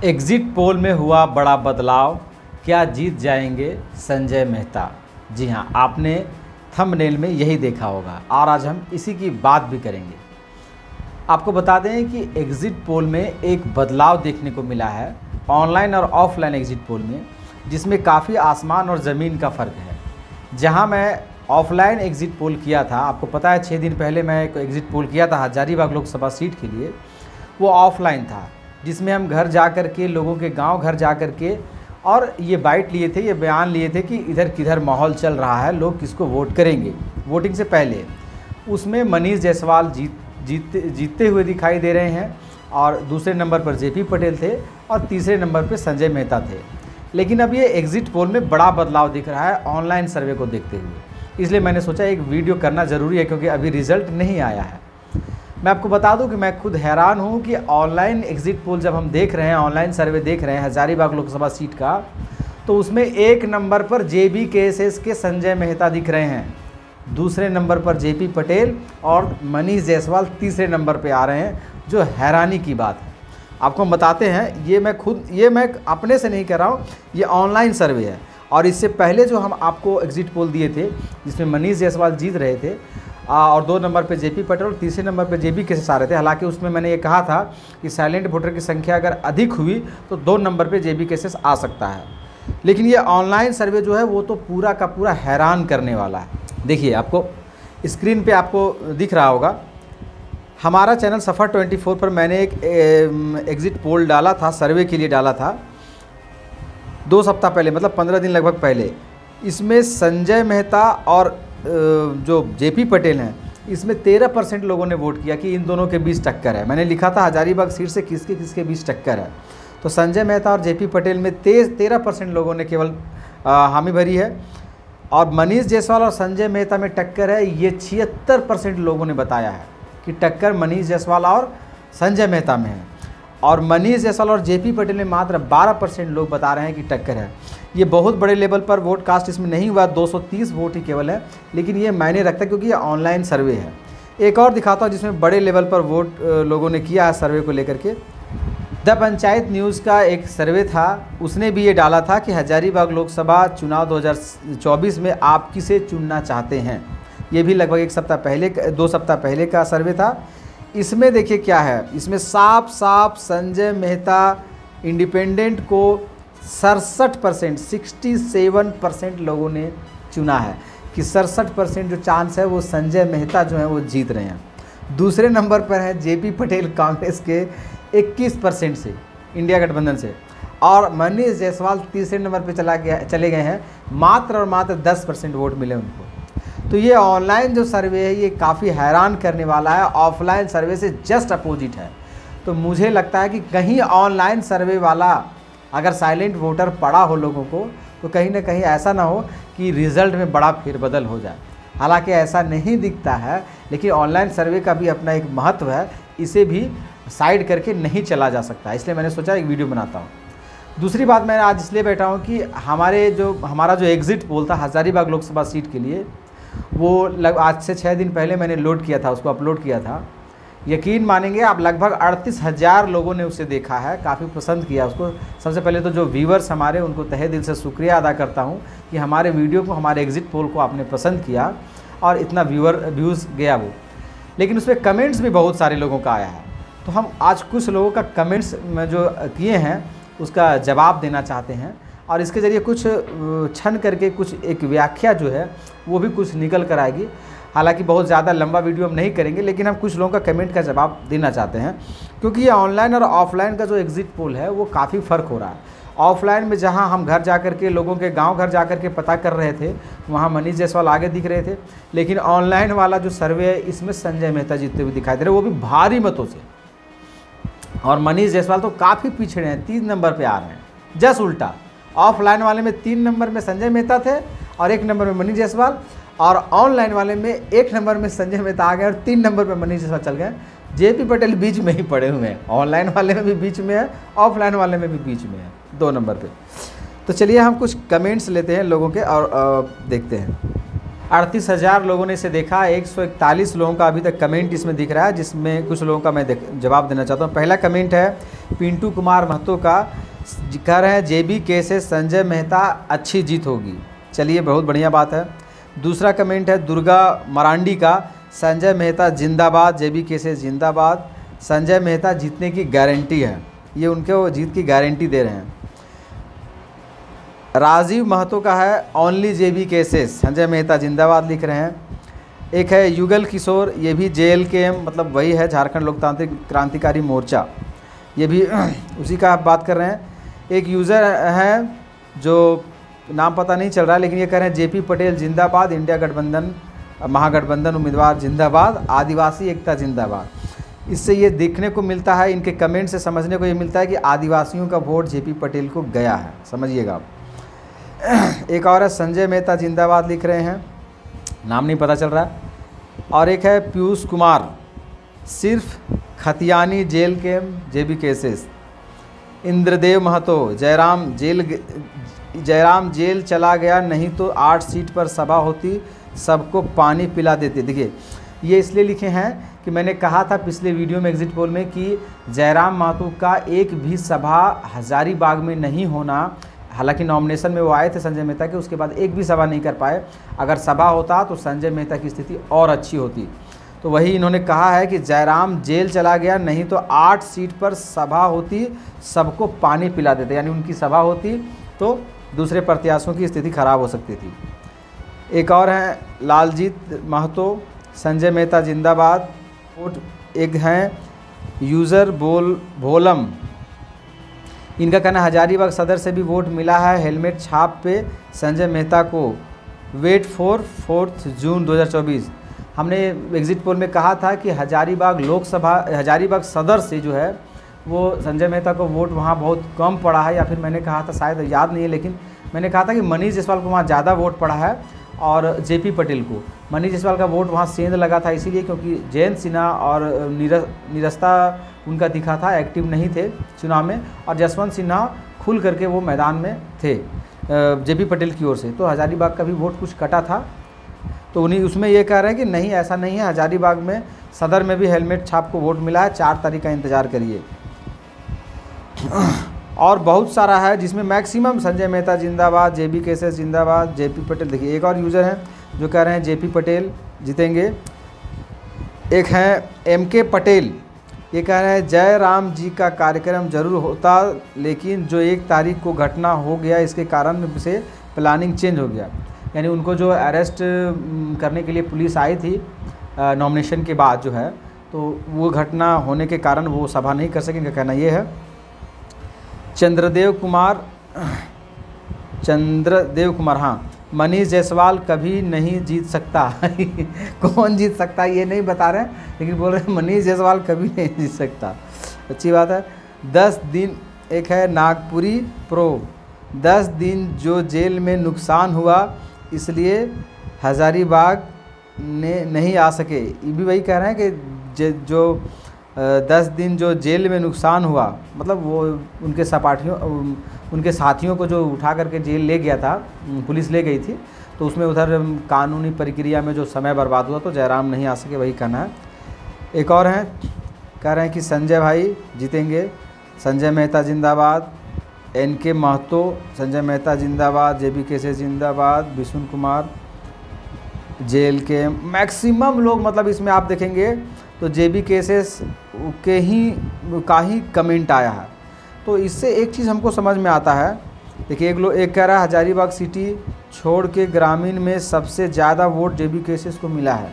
Exit poll में हुआ बड़ा बदलाव, क्या जीत जाएंगे संजय मेहता। जी हाँ, आपने थंबनेल में यही देखा होगा और आज हम इसी की बात भी करेंगे। आपको बता दें कि एग्जिट पोल में एक बदलाव देखने को मिला है ऑनलाइन और ऑफलाइन एग्जिट पोल में, जिसमें काफ़ी आसमान और ज़मीन का फ़र्क है। जहां मैं ऑफलाइन एग्जिट पोल किया था, आपको पता है 6 दिन पहले मैं एक एग्जिट पोल किया था हजारीबाग लोकसभा सीट के लिए, वो ऑफलाइन था, जिसमें हम घर जा कर के, लोगों के गांव घर जा कर के और ये बाइट लिए थे, ये बयान लिए थे कि इधर किधर माहौल चल रहा है, लोग किसको वोट करेंगे वोटिंग से पहले। उसमें मनीष जायसवाल जीतते हुए दिखाई दे रहे हैं और दूसरे नंबर पर जेपी पटेल थे और तीसरे नंबर पर संजय मेहता थे। लेकिन अब ये एग्जिट पोल में बड़ा बदलाव दिख रहा है ऑनलाइन सर्वे को देखते हुए, इसलिए मैंने सोचा एक वीडियो करना ज़रूरी है, क्योंकि अभी रिज़ल्ट नहीं आया है। मैं आपको बता दूं कि मैं खुद हैरान हूं कि ऑनलाइन एग्जिट पोल जब हम देख रहे हैं, ऑनलाइन सर्वे देख रहे हैं हजारीबाग लोकसभा सीट का, तो उसमें 1 नंबर पर जेबी केएसएस के संजय मेहता दिख रहे हैं, दूसरे नंबर पर जेपी पटेल और मनीष जायसवाल तीसरे नंबर पर आ रहे हैं, जो हैरानी की बात है। आपको हम बताते हैं, ये मैं अपने से नहीं कह रहा हूँ, ये ऑनलाइन सर्वे है। और इससे पहले जो हम आपको एग्जिट पोल दिए थे, जिसमें मनीष जायसवाल जीत रहे थे और 2 नंबर पे जेपी पटेल और तीसरे नंबर पे जेबी केएसएस आ रहे थे। हालांकि उसमें मैंने ये कहा था कि साइलेंट वोटर की संख्या अगर अधिक हुई तो 2 नंबर पे जेबी केएसएस आ सकता है। लेकिन ये ऑनलाइन सर्वे जो है वो तो पूरा का पूरा हैरान करने वाला है। देखिए, आपको स्क्रीन पर आपको दिख रहा होगा, हमारा चैनल सफ़र 24 पर मैंने एक एग्जिट पोल डाला था, सर्वे के लिए डाला था 2 सप्ताह पहले, मतलब 15 दिन लगभग पहले। इसमें संजय मेहता और जो जेपी पटेल हैं, इसमें 13% लोगों ने वोट किया कि इन दोनों के बीच टक्कर है। मैंने लिखा था हजारीबाग सीट से किसके किसके बीच टक्कर है, तो संजय मेहता और जेपी पटेल में 13% लोगों ने केवल हामी भरी है। और मनीष जायसवाल और संजय मेहता में टक्कर है, ये 76% लोगों ने बताया है कि टक्कर मनीष जायसवाल और संजय मेहता में है। और मनीष जायसवाल और जेपी पटेल में मात्र 12% लोग बता रहे हैं कि टक्कर है। ये बहुत बड़े लेवल पर वोट कास्ट इसमें नहीं हुआ, 230 वोट ही केवल है, लेकिन ये मायने रखता है क्योंकि ये ऑनलाइन सर्वे है। एक और दिखाता हूँ जिसमें बड़े लेवल पर वोट लोगों ने किया है सर्वे को लेकर के। द पंचायत न्यूज़ का एक सर्वे था, उसने भी ये डाला था कि हजारीबाग लोकसभा चुनाव 2024 में आप किसे चुनना चाहते हैं। ये भी लगभग 2 सप्ताह पहले का सर्वे था। इसमें देखिए क्या है, इसमें साफ साफ संजय मेहता इंडिपेंडेंट को 67% लोगों ने चुना है कि 67% जो चांस है वो संजय मेहता जो है वो जीत रहे हैं। दूसरे नंबर पर है जेपी पटेल कांग्रेस के 21% से, इंडिया गठबंधन से, और मनीष जायसवाल तीसरे नंबर पर चले गए हैं, मात्र और मात्र 10% वोट मिले उनको। तो ये ऑनलाइन जो सर्वे है ये काफ़ी हैरान करने वाला है, ऑफलाइन सर्वे से जस्ट अपोजिट है। तो मुझे लगता है कि कहीं ऑनलाइन सर्वे वाला अगर साइलेंट वोटर पड़ा हो लोगों को, तो कहीं ना कहीं ऐसा ना हो कि रिज़ल्ट में बड़ा फेरबदल हो जाए। हालांकि ऐसा नहीं दिखता है, लेकिन ऑनलाइन सर्वे का भी अपना एक महत्व है, इसे भी साइड करके नहीं चला जा सकता, इसलिए मैंने सोचा एक वीडियो बनाता हूँ। दूसरी बात, मैं आज इसलिए बैठा हूँ कि हमारा जो एग्जिट पोल था हजारीबाग लोकसभा सीट के लिए, वो आज से 6 दिन पहले मैंने लोड किया था, उसको अपलोड किया था। यकीन मानेंगे आप, लगभग 38,000 लोगों ने उसे देखा है, काफ़ी पसंद किया उसको। सबसे पहले तो जो व्यूवर्स हमारे, उनको तहे दिल से शुक्रिया अदा करता हूं कि हमारे वीडियो को, हमारे एग्जिट पोल को आपने पसंद किया और इतना व्यूज़ गया वो। लेकिन उसमें कमेंट्स भी बहुत सारे लोगों का आया है, तो हम आज कुछ लोगों का कमेंट्स में जो किए हैं उसका जवाब देना चाहते हैं, और इसके ज़रिए कुछ छन करके कुछ एक व्याख्या जो है वो भी कुछ निकल कर आएगी। हालांकि बहुत ज़्यादा लंबा वीडियो हम नहीं करेंगे, लेकिन हम कुछ लोगों का कमेंट का जवाब देना चाहते हैं, क्योंकि ये ऑनलाइन और ऑफलाइन का जो एग्जिट पोल है वो काफ़ी फ़र्क हो रहा है। ऑफलाइन में जहां हम घर जा कर के, लोगों के गांव घर जा कर के पता कर रहे थे, वहां मनीष जायसवाल आगे दिख रहे थे। लेकिन ऑनलाइन वाला जो सर्वे है, इसमें संजय मेहता जीतते हुए दिखाई दे रहे, वो भी भारी मतों से। और मनीष जायसवाल तो काफ़ी पिछड़े हैं, 3 नंबर पर आ रहे हैं। जस्ट उल्टा, ऑफलाइन वाले में 3 नंबर में संजय मेहता थे और 1 नंबर में मनीष जायसवाल, और ऑनलाइन वाले में 1 नंबर में संजय मेहता आ गए और 3 नंबर पे मनीष जायसवाल चल गए। जेपी पटेल बीच में ही पड़े हुए हैं, ऑनलाइन वाले में भी बीच में है, ऑफलाइन वाले में भी बीच में है, 2 नंबर पे। तो चलिए हम कुछ कमेंट्स लेते हैं लोगों के और देखते हैं। 38,000 लोगों ने इसे देखा, 141 लोगों का अभी तक कमेंट इसमें दिख रहा है, जिसमें कुछ लोगों का मैं जवाब देना चाहता हूँ। पहला कमेंट है पिंटू कुमार महतो का कह रहे हैं जेबी केसेस संजय मेहता अच्छी जीत होगी। चलिए बहुत बढ़िया बात है। दूसरा कमेंट है दुर्गा मरांडी का, संजय मेहता जिंदाबाद, जेबी केसेस जिंदाबाद, संजय मेहता जीतने की गारंटी है। ये उनके वो जीत की गारंटी दे रहे हैं। राजीव महतो का है ओनली जेबी केसेस, संजय मेहता जिंदाबाद लिख रहे हैं। एक है युगल किशोर, ये भी JLKM मतलब वही है झारखंड लोकतांत्रिक क्रांतिकारी मोर्चा, ये भी उसी का आप बात कर रहे हैं। एक यूज़र हैं जो नाम पता नहीं चल रहा है, लेकिन ये कह रहे हैं JP पटेल जिंदाबाद, इंडिया गठबंधन महागठबंधन उम्मीदवार जिंदाबाद, आदिवासी एकता जिंदाबाद। इससे ये देखने को मिलता है, इनके कमेंट से समझने को ये मिलता है कि आदिवासियों का वोट JP पटेल को गया है, समझिएगा आप। एक और है संजय मेहता जिंदाबाद लिख रहे हैं, नाम नहीं पता चल रहा है। और एक है पीयूष कुमार, सिर्फ खतियानी JLKM जेबी केसेस। इंद्रदेव महतो, जयराम जेल चला गया, नहीं तो 8 सीट पर सभा होती, सबको पानी पिला देते। देखिए ये इसलिए लिखे हैं कि मैंने कहा था पिछले वीडियो में एग्जिट पोल में कि जयराम महतो का एक भी सभा हजारीबाग में नहीं होना। हालांकि नॉमिनेशन में वो आए थे संजय मेहता के, उसके बाद एक भी सभा नहीं कर पाए। अगर सभा होता तो संजय मेहता की स्थिति और अच्छी होती। तो वही इन्होंने कहा है कि जयराम जेल चला गया, नहीं तो 8 सीट पर सभा होती, सबको पानी पिला देते। यानी उनकी सभा होती तो दूसरे प्रत्याशियों की स्थिति खराब हो सकती थी। एक और हैं लालजीत महतो, संजय मेहता जिंदाबाद। एक हैं यूज़र भोलम, इनका कहना हजारीबाग सदर से भी वोट मिला है, हेलमेट छाप पे संजय मेहता को, वेट फॉर 4 जून 2024। हमने एग्जिट पोल में कहा था कि हजारीबाग सदर से जो है वो संजय मेहता को वोट वहाँ बहुत कम पड़ा है, या फिर मैंने कहा था, शायद याद नहीं है, लेकिन मैंने कहा था कि मनीष जायसवाल को वहाँ ज़्यादा वोट पड़ा है और JP पटेल को। मनीष जायसवाल का वोट वहाँ सेंध लगा था इसीलिए क्योंकि जयंत सिन्हा और निरस्ता उनका दिखा था, एक्टिव नहीं थे चुनाव में, और जसवंत सिन्हा खुल करके वो मैदान में थे JP पटेल की ओर से। तो हजारीबाग का भी वोट कुछ कटा था, तो उन्हीं उसमें ये कह रहे हैं कि नहीं ऐसा नहीं है, हजारीबाग में सदर में भी हेलमेट छाप को वोट मिला है, 4 तारीख का इंतज़ार करिए। और बहुत सारा है जिसमें मैक्सिमम संजय मेहता जिंदाबाद, JB केसेस जिंदाबाद, JP पटेल। देखिए एक और यूज़र हैं जो कह रहे हैं JP पटेल जीतेंगे। एक हैं MK पटेल, ये कह रहे हैं जय राम जी का कार्यक्रम जरूर होता, लेकिन जो 1 तारीख को घटना हो गया इसके कारण से प्लानिंग चेंज हो गया। यानी उनको जो अरेस्ट करने के लिए पुलिस आई थी नॉमिनेशन के बाद जो है, तो वो घटना होने के कारण वो सभा नहीं कर सके, इनका कहना ये है। चंद्रदेव कुमार, हाँ, मनीष जायसवाल कभी नहीं जीत सकता। कौन जीत सकता है ये नहीं बता रहे हैं, लेकिन बोल रहे हैं मनीष जायसवाल कभी नहीं जीत सकता। अच्छी बात है। 10 दिन, एक है नागपुरी प्रो, 10 दिन जो जेल में नुकसान हुआ इसलिए हजारीबाग ने नहीं आ सके। ये भी वही कह रहे हैं कि जो 10 दिन जो जेल में नुकसान हुआ, मतलब वो उनके साथियों को जो उठा करके जेल ले गया था, पुलिस ले गई थी, तो उसमें उधर कानूनी प्रक्रिया में जो समय बर्बाद हुआ तो जयराम नहीं आ सके, वही कहना है। एक और हैं कह रहे हैं कि संजय भाई जीतेंगे, संजय मेहता जिंदाबाद। NK महतो, संजय मेहता जिंदाबाद, JB केसेस जिंदाबाद, विष्णु कुमार JLKM। मैक्सिमम लोग मतलब इसमें आप देखेंगे तो JB केसेस का ही कमेंट आया है। तो इससे एक चीज़ हमको समझ में आता है। देखिए एक कह रहा है हजारीबाग सिटी छोड़ के ग्रामीण में सबसे ज़्यादा वोट JB केसेस को मिला है।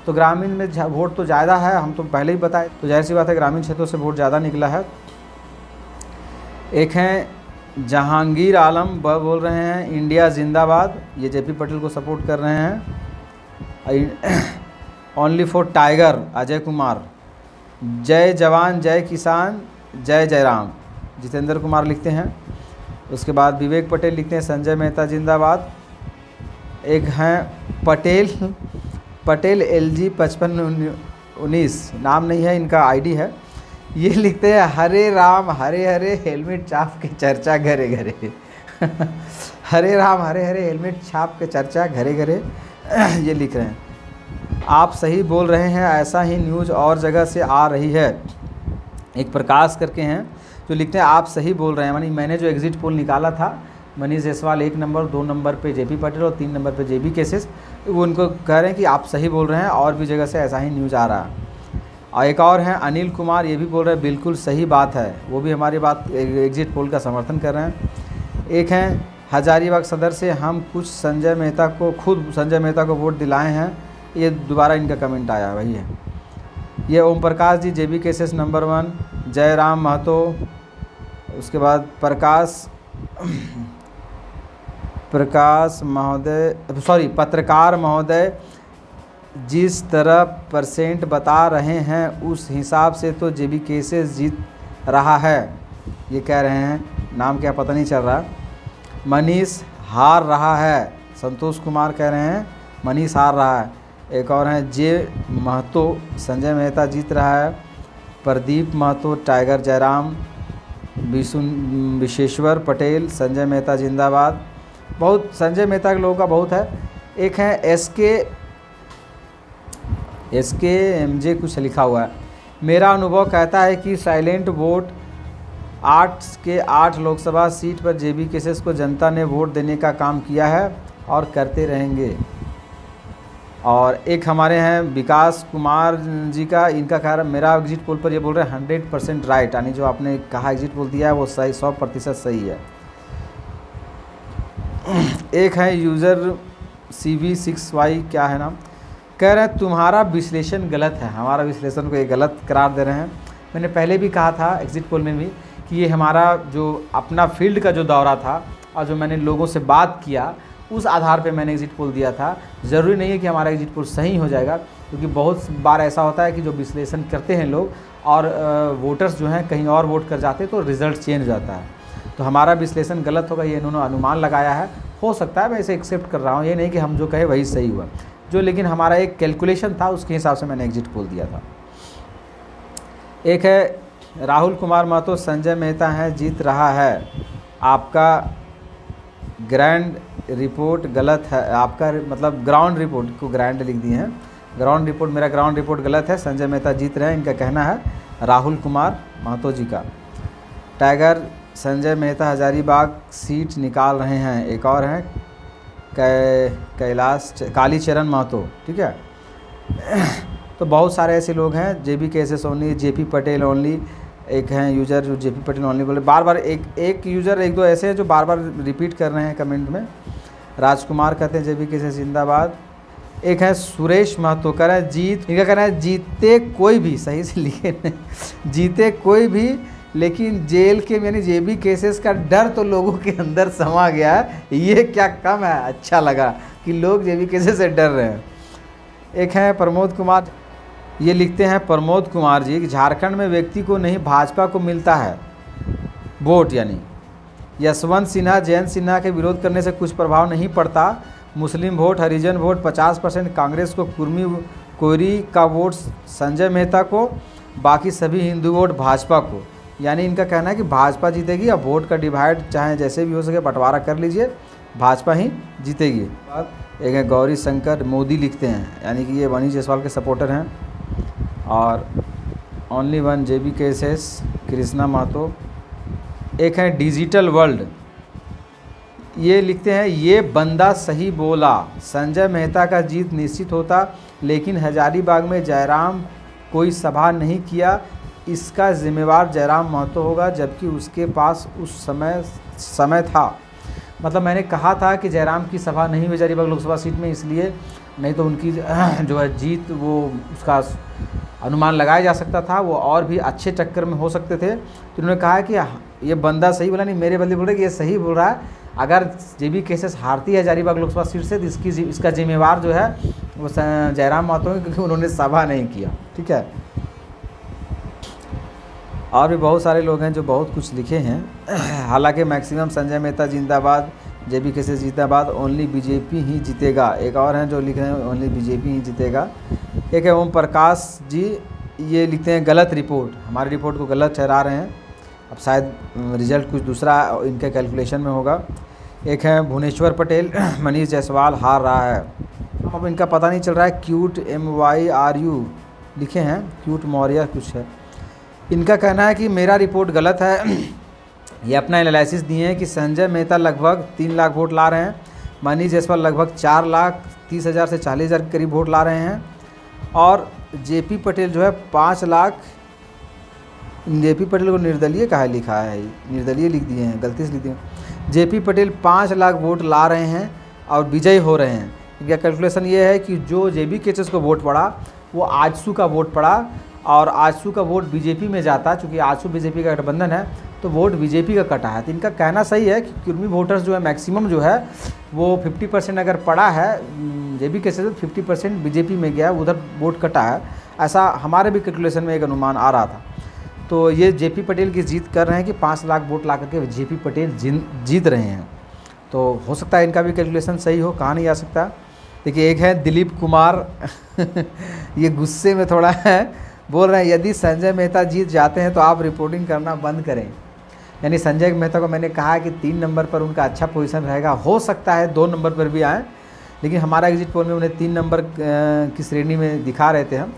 तो ग्रामीण में वोट तो ज़्यादा है, हम तो पहले ही बताए, तो जाहिर सी बात है ग्रामीण क्षेत्रों से वोट ज़्यादा निकला है। एक हैं जहांगीर आलम, वह बोल रहे हैं इंडिया जिंदाबाद, ये JP पटेल को सपोर्ट कर रहे हैं। Only for tiger Ajay Kumar, जय जवान जय किसान जय जयराम, जितेंद्र कुमार लिखते हैं। उसके बाद विवेक पटेल लिखते हैं संजय मेहता जिंदाबाद। एक हैं पटेल LG 5519, नाम नहीं है, इनका ID है। ये लिखते हैं हरे राम हरे हरे हेलमेट छाप के चर्चा घरे घरे। हरे राम हरे हरे हेलमेट छाप के चर्चा घरे घरे, ये लिख रहे हैं। आप सही बोल रहे हैं, ऐसा ही न्यूज़ और जगह से आ रही है। एक प्रकाश करके हैं जो लिखते हैं आप सही बोल रहे हैं, यानी मैंने जो एग्जिट पोल निकाला था मनीष जायसवाल 1 नंबर, 2 नंबर पे जेपी पटेल और 3 नंबर पे जेबी केसेस, वो उनको कह रहे हैं कि आप सही बोल रहे हैं, और भी जगह से ऐसा ही न्यूज़ आ रहा है। और एक और हैं अनिल कुमार, ये भी बोल रहे हैं बिल्कुल सही बात है, वो भी हमारी बात एग्जिट पोल का समर्थन कर रहे हैं। एक हैं हजारीबाग सदर से, हम खुद संजय मेहता को वोट दिलाए हैं, ये दोबारा इनका कमेंट आया वही है। ये ओम प्रकाश जी जेबी केसेस नंबर 1, जयराम महतो, उसके बाद पत्रकार महोदय जिस तरह परसेंट बता रहे हैं उस हिसाब से तो जेबी केसेस जीत रहा है, ये कह रहे हैं, नाम क्या पता नहीं चल रहा। मनीष हार रहा है, संतोष कुमार कह रहे हैं मनीष हार रहा है। एक और हैं जे महतो, संजय मेहता जीत रहा है। प्रदीप महतो, टाइगर जयराम, विशेश्वर पटेल, संजय मेहता जिंदाबाद। बहुत संजय मेहता के लोगों का बहुत है। एक है एसके एमजे कुछ लिखा हुआ है, मेरा अनुभव कहता है कि साइलेंट वोट 8 के 8 लोकसभा सीट पर जेबी केसेस को जनता ने वोट देने का काम किया है और करते रहेंगे। और एक हमारे हैं विकास कुमार जी का, इनका कह रहा मेरा एग्जिट पोल पर ये बोल रहे हैं 100% राइट, यानी जो आपने कहा एग्जिट पोल दिया है वो सही 100% सही है। एक है यूज़र CV6Y, क्या है नाम, कह रहे हैं तुम्हारा विश्लेषण गलत है, हमारा विश्लेषण को ये गलत करार दे रहे हैं। मैंने पहले भी कहा था एग्जिट पोल में भी कि ये हमारा जो अपना फील्ड का जो दौरा था और जो मैंने लोगों से बात किया उस आधार पे मैंने एग्जिट पोल दिया था। ज़रूरी नहीं है कि हमारा एग्जिट पोल सही हो जाएगा, क्योंकि बहुत बार ऐसा होता है कि जो विश्लेषण करते हैं लोग और वोटर्स जो हैं कहीं और वोट कर जाते हैं तो रिज़ल्ट चेंज हो जाता है। तो हमारा विश्लेषण गलत होगा, ये इन्होंने अनुमान लगाया है, हो सकता है मैं इसे एक्सेप्ट कर रहा हूँ, ये नहीं कि हम जो कहे वही सही हुआ, जो लेकिन हमारा एक कैलकुलेशन था उसके हिसाब से मैंने एग्जिट पोल दिया था। एक है राहुल कुमार महतो, संजय मेहता है जीत रहा है, आपका ग्रैंड रिपोर्ट गलत है, आपका मतलब ग्राउंड रिपोर्ट को ग्रैंड लिख दिए हैं, ग्राउंड रिपोर्ट, मेरा ग्राउंड रिपोर्ट गलत है, संजय मेहता जीत रहे हैं, इनका कहना है राहुल कुमार महतो जी का। टाइगर संजय मेहता हजारीबाग सीट निकाल रहे हैं। एक और हैं कालीचरण महतो, ठीक है। तो बहुत सारे ऐसे लोग हैं, JB cases only, JP Patel only. एक हैं यूज़र जो जेपी पटेल ओनली बोले, बार बार एक यूज़र 1-2 ऐसे हैं जो बार बार रिपीट कर रहे हैं कमेंट में। राजकुमार कहते हैं जेबी केसेस जिंदाबाद। एक है सुरेश महतो, कह रहे हैं इनका कहना है जीते कोई भी, सही से लिखे नहीं, जीते कोई भी, लेकिन जेल के यानी जेबी केसेस का डर तो लोगों के अंदर समा गया है, ये क्या कम है, अच्छा लगा कि लोग जेबी केसेस से डर रहे हैं। एक है प्रमोद कुमार, ये लिखते हैं प्रमोद कुमार जी कि झारखंड में व्यक्ति को नहीं भाजपा को मिलता है वोट, यानी यशवंत सिन्हा जयंत सिन्हा के विरोध करने से कुछ प्रभाव नहीं पड़ता, मुस्लिम वोट हरिजन वोट 50% कांग्रेस को, कुर्मी कोयरी का वोट संजय मेहता को, बाकी सभी हिंदू वोट भाजपा को। यानी इनका कहना है कि भाजपा जीतेगी, अब वोट का डिवाइड चाहे जैसे भी हो सके बंटवारा कर लीजिए, भाजपा ही जीतेगी। एक है गौरी शंकर मोदी लिखते हैं, यानी कि ये मनीष जायसवाल के सपोर्टर हैं। और ओनली वन जेबी केसेस कृष्णा महतो। एक है डिजिटल वर्ल्ड, ये लिखते हैं ये बंदा सही बोला, संजय मेहता का जीत निश्चित होता, लेकिन हजारीबाग में जयराम कोई सभा नहीं किया, इसका जिम्मेवार जयराम महतो होगा, जबकि उसके पास उस समय था। मतलब मैंने कहा था कि जयराम की सभा नहीं हुई हजारीबाग लोकसभा सीट में, इसलिए नहीं तो उनकी जो है जीत वो उसका अनुमान लगाया जा सकता था, वो और भी अच्छे टक्कर में हो सकते थे। तो उन्होंने कहा कि ये बंदा सही बोला, नहीं मेरे बदले बोल रहे कि ये सही बोल रहा है, अगर जेबी केसेस हारती है हजारीबाग लोकसभा सीट से तो इसका जिम्मेवार जो है वो जयराम महतो है, क्योंकि उन्होंने सभा नहीं किया, ठीक है। और भी बहुत सारे लोग हैं जो बहुत कुछ लिखे हैं। हालांकि मैक्सिमम संजय मेहता जिंदाबाद, जेबी केसेस जिंदाबाद, ओनली बीजेपी ही जीतेगा। एक और हैं जो लिख रहे हैं ओनली बीजेपी ही जीतेगा। एक है ओम प्रकाश जी, ये लिखते हैं गलत रिपोर्ट, हमारी रिपोर्ट को गलत ठहरा रहे हैं, अब शायद रिजल्ट कुछ दूसरा इनके कैलकुलेशन में होगा। एक है भुवनेश्वर पटेल, मनीष जायसवाल हार रहा है, अब इनका पता नहीं चल रहा है, क्यूट MYRU लिखे हैं, क्यूट मौर्य कुछ है। इनका कहना है कि मेरा रिपोर्ट गलत है। ये अपना एनालिसिस दिए हैं कि संजय मेहता लगभग 3 लाख वोट ला रहे हैं, मनीष जायसवाल लगभग 4,30,000 से 40,000 के करीब वोट ला रहे हैं, और जेपी पटेल जो है 5 लाख। जेपी पटेल को निर्दलीय कहाँ लिखा है, निर्दलीय लिख दिए हैं, गलती से लिख दिए हैं। जेपी पटेल 5 लाख वोट ला रहे हैं और विजयी हो रहे हैं। इनका कैलकुलेशन ये है कि जो जेबी केसेस को वोट पड़ा वो आजसू का वोट पड़ा, और आजसू का वोट बीजेपी में जाता, चूँकि आजसू बीजेपी का गठबंधन है तो वोट बीजेपी का कटा है। तो इनका कहना सही है कि कुर्मी वोटर्स जो है मैक्सिमम जो है वो 50% अगर पड़ा है जेबी केसेस, 50% बीजेपी में गया, उधर वोट कटा है। ऐसा हमारे भी कैलकुलेशन में एक अनुमान आ रहा था। तो ये जेपी पटेल की जीत कर रहे हैं कि 5 लाख वोट ला करके जेपी पटेल जीत रहे हैं। तो हो सकता है इनका भी कैलकुलेशन सही हो, कहा नहीं जा सकता। देखिए एक है दिलीप कुमार ये गुस्से में थोड़ा है, बोल रहे हैं यदि संजय मेहता जीत जाते हैं तो आप रिपोर्टिंग करना बंद करें। यानी संजय मेहता को मैंने कहा कि 3 नंबर पर उनका अच्छा पोजीशन रहेगा, हो सकता है 2 नंबर पर भी आएँ, लेकिन हमारा एग्जिट पोल में उन्हें 3 नंबर की श्रेणी में दिखा रहे थे हम।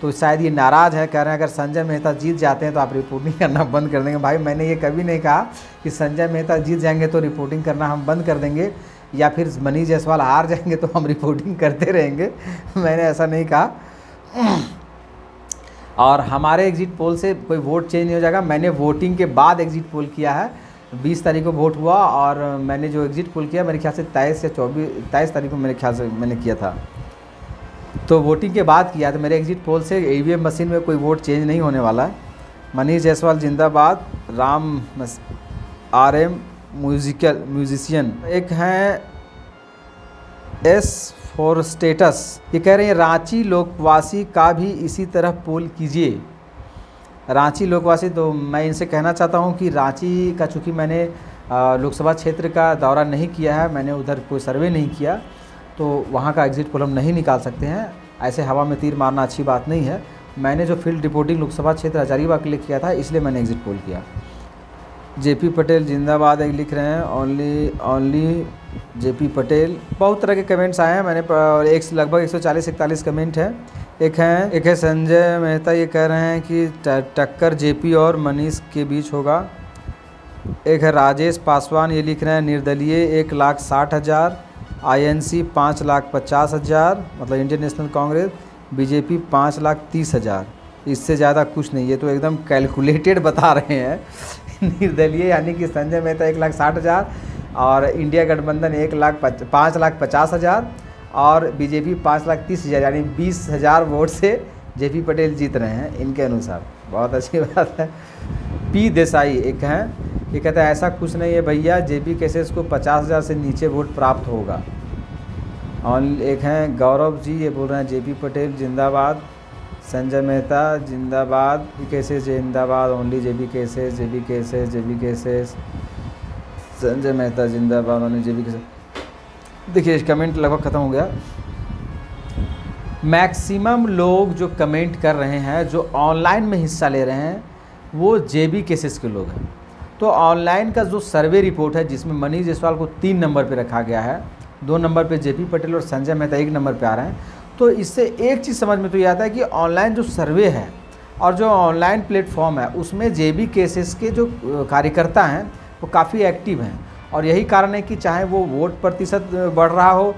तो शायद ये नाराज़ है, कह रहे हैं अगर संजय मेहता जीत जाते हैं तो आप रिपोर्टिंग करना बंद कर देंगे। भाई मैंने ये कभी नहीं कहा कि संजय मेहता जीत जाएंगे तो रिपोर्टिंग करना हम बंद कर देंगे, या फिर मनीष जायसवाल हार जाएंगे तो हम रिपोर्टिंग करते रहेंगे। मैंने ऐसा नहीं कहा। और हमारे एग्जिट पोल से कोई वोट चेंज नहीं हो जाएगा। मैंने वोटिंग के बाद एग्जिट पोल किया है, 20 तारीख को वोट हुआ, और मैंने जो एग्जिट पोल किया मेरे ख्याल से 23 तारीख को मेरे ख्याल से मैंने किया था, तो वोटिंग के बाद किया। तो मेरे एग्जिट पोल से ईवीएम मशीन में कोई वोट चेंज नहीं होने वाला है। मनीष जायसवाल जिंदाबाद, राम RM म्यूजिशियन। एक हैं S फॉर स्टेटस, ये कह रहे हैं रांची लोकवासी का भी इसी तरह पोल कीजिए। रांची लोकवासी, तो मैं इनसे कहना चाहता हूं कि रांची का चूँकि मैंने लोकसभा क्षेत्र का दौरा नहीं किया है, मैंने उधर कोई सर्वे नहीं किया, तो वहाँ का एग्जिट पोल हम नहीं निकाल सकते हैं। ऐसे हवा में तीर मारना अच्छी बात नहीं है। मैंने जो फील्ड रिपोर्टिंग लोकसभा क्षेत्र हजारीबाग के लिए किया था, इसलिए मैंने एग्जिट पोल किया। जेपी पटेल जिंदाबाद एक लिख रहे हैं, ओनली जेपी पटेल। बहुत तरह के कमेंट्स आए हैं, मैंने लगभग 140-41 कमेंट है। एक है संजय मेहता, ये कह रहे हैं कि टक्कर जेपी और मनीष के बीच होगा। एक है राजेश पासवान, ये लिख रहे हैं निर्दलीय 1,60,000, INC 5,50,000, मतलब इंडियन नेशनल कांग्रेस, बीजेपी 5,30,000। इससे ज़्यादा कुछ नहीं, ये तो एकदम कैलकुलेटेड बता रहे हैं। निर्दलीय यानी कि संजय मेहता 1,60,000 और इंडिया गठबंधन 5,50,000 और बीजेपी 5,30,000, यानी 20,000 वोट से जेपी पटेल जीत रहे हैं इनके अनुसार। बहुत अच्छी बात है। P देसाई एक हैं, ये कहता है ऐसा कुछ नहीं है भैया, जेबी केसेस को 50,000 से नीचे वोट प्राप्त होगा। और एक हैं गौरव जी, ये बोल रहे हैं जेपी पटेल जिंदाबाद, संजय मेहता जिंदाबाद, केसेस जिंदाबाद, ओनली जेबी केसेस, जेबी केसेस, जेबी केसेस, संजय मेहता जिंदाबाद, ओनली जेबी केसेस। देखिए कमेंट लगभग ख़त्म हो गया। मैक्सिमम लोग जो कमेंट कर रहे हैं, जो ऑनलाइन में हिस्सा ले रहे हैं, वो जेबी केसेस के लोग हैं। तो ऑनलाइन का जो सर्वे रिपोर्ट है, जिसमें मनीष जायसवाल को 3 नंबर पे रखा गया है, 2 नंबर पे जेपी पटेल और संजय मेहता 1 नंबर पे आ रहे हैं, तो इससे एक चीज़ समझ में तो ये आता है कि ऑनलाइन जो सर्वे है और जो ऑनलाइन प्लेटफॉर्म है, उसमें जेबी केसेस के जो कार्यकर्ता हैं वो काफ़ी एक्टिव हैं। और यही कारण है कि चाहे वो वोट प्रतिशत बढ़ रहा हो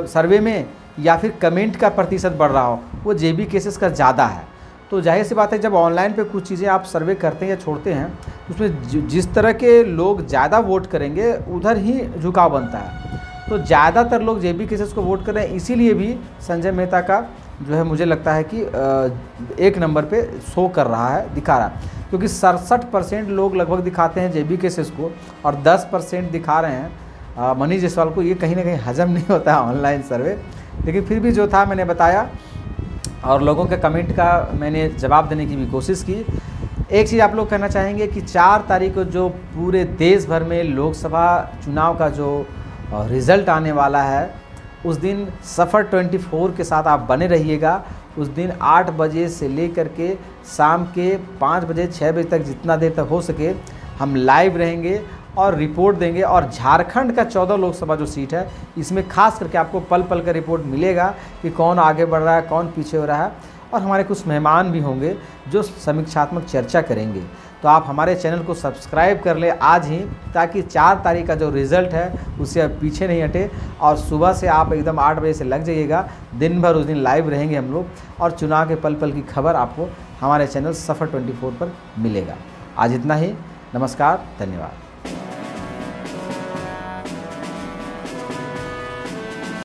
सर्वे में, या फिर कमेंट का प्रतिशत बढ़ रहा हो, वो जेबी केसेस का ज़्यादा है। तो जाहिर सी बात है, जब ऑनलाइन पे कुछ चीज़ें आप सर्वे करते हैं या छोड़ते हैं, उसमें जिस तरह के लोग ज़्यादा वोट करेंगे उधर ही झुकाव बनता है। तो ज़्यादातर लोग जेबी केसेस को वोट कर रहे हैं, इसीलिए भी संजय मेहता का जो है मुझे लगता है कि 1 नंबर पे शो कर रहा है, दिखा रहा है, क्योंकि 67% लोग लगभग दिखाते हैं जेबी केसेस को और 10% दिखा रहे हैं मनीष जायसवाल को। ये कहीं ना कहीं हजम नहीं होता है ऑनलाइन सर्वे, लेकिन फिर भी जो था मैंने बताया और लोगों के कमेंट का मैंने जवाब देने की भी कोशिश की। एक चीज़ आप लोग कहना चाहेंगे कि 4 तारीख को जो पूरे देश भर में लोकसभा चुनाव का जो रिज़ल्ट आने वाला है, उस दिन सफ़र 24 के साथ आप बने रहिएगा। उस दिन 8 बजे से लेकर के शाम के 5 बजे 6 बजे तक, जितना देर तक हो सके हम लाइव रहेंगे और रिपोर्ट देंगे। और झारखंड का 14 लोकसभा जो सीट है, इसमें खास करके आपको पल पल का रिपोर्ट मिलेगा कि कौन आगे बढ़ रहा है, कौन पीछे हो रहा है। और हमारे कुछ मेहमान भी होंगे जो समीक्षात्मक चर्चा करेंगे। तो आप हमारे चैनल को सब्सक्राइब कर ले आज ही, ताकि 4 तारीख का जो रिज़ल्ट है उससे आप पीछे नहीं हटे। और सुबह से आप एकदम 8 बजे से लग जाइएगा, दिन भर उस दिन लाइव रहेंगे हम लोग, और चुनाव के पल पल की खबर आपको हमारे चैनल सफ़र 24 पर मिलेगा। आज इतना ही, नमस्कार, धन्यवाद।